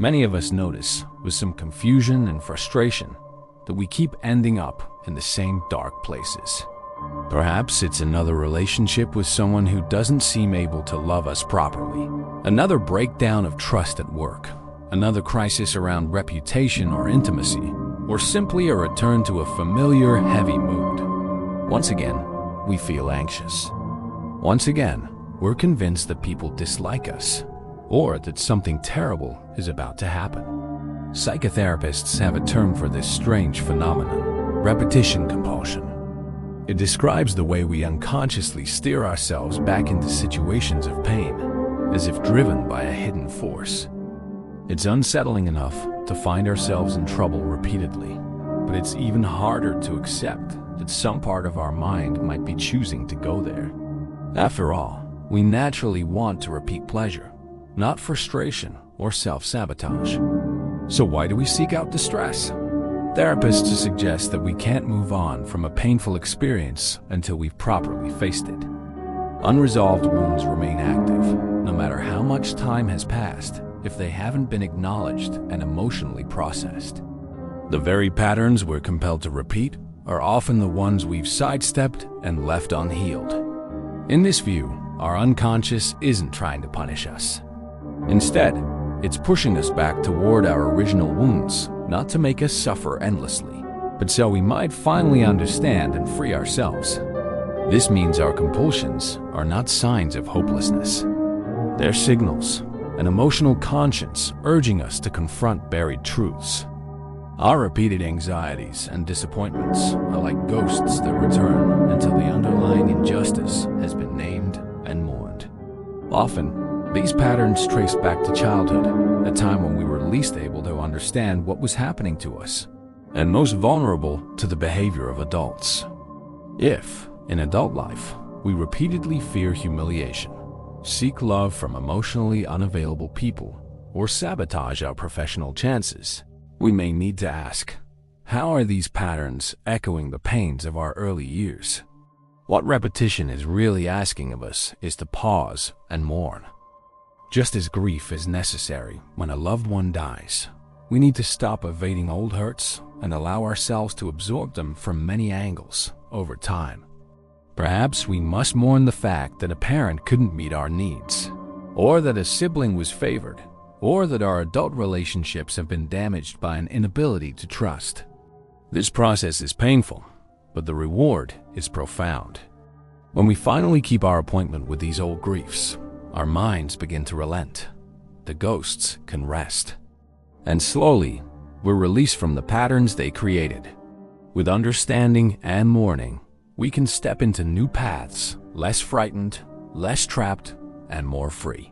Many of us notice, with some confusion and frustration, that we keep ending up in the same dark places. Perhaps it's another relationship with someone who doesn't seem able to love us properly, another breakdown of trust at work, another crisis around reputation or intimacy, or simply a return to a familiar, heavy mood. Once again, we feel anxious. Once again, we're convinced that people dislike us, or that something terrible is about to happen. Psychotherapists have a term for this strange phenomenon: repetition compulsion. It describes the way we unconsciously steer ourselves back into situations of pain, as if driven by a hidden force. It's unsettling enough to find ourselves in trouble repeatedly, but it's even harder to accept that some part of our mind might be choosing to go there. After all, we naturally want to repeat pleasure, not frustration or self-sabotage. So why do we seek out distress? Therapists suggest that we can't move on from a painful experience until we've properly faced it. Unresolved wounds remain active, no matter how much time has passed, if they haven't been acknowledged and emotionally processed. The very patterns we're compelled to repeat are often the ones we've sidestepped and left unhealed. In this view, our unconscious isn't trying to punish us. Instead, it's pushing us back toward our original wounds, not to make us suffer endlessly, but so we might finally understand and free ourselves. This means our compulsions are not signs of hopelessness. They're signals, an emotional conscience urging us to confront buried truths. Our repeated anxieties and disappointments are like ghosts that return until the underlying injustice has been named and mourned. Often, these patterns trace back to childhood, a time when we were least able to understand what was happening to us, and most vulnerable to the behavior of adults. If, in adult life, we repeatedly fear humiliation, seek love from emotionally unavailable people, or sabotage our professional chances, we may need to ask, how are these patterns echoing the pains of our early years? What repetition is really asking of us is to pause and mourn. Just as grief is necessary when a loved one dies, we need to stop evading old hurts and allow ourselves to absorb them from many angles over time. Perhaps we must mourn the fact that a parent couldn't meet our needs, or that a sibling was favored, or that our adult relationships have been damaged by an inability to trust. This process is painful, but the reward is profound. When we finally keep our appointment with these old griefs, our minds begin to relent. The ghosts can rest. And slowly, we're released from the patterns they created. With understanding and mourning, we can step into new paths, less frightened, less trapped, and more free.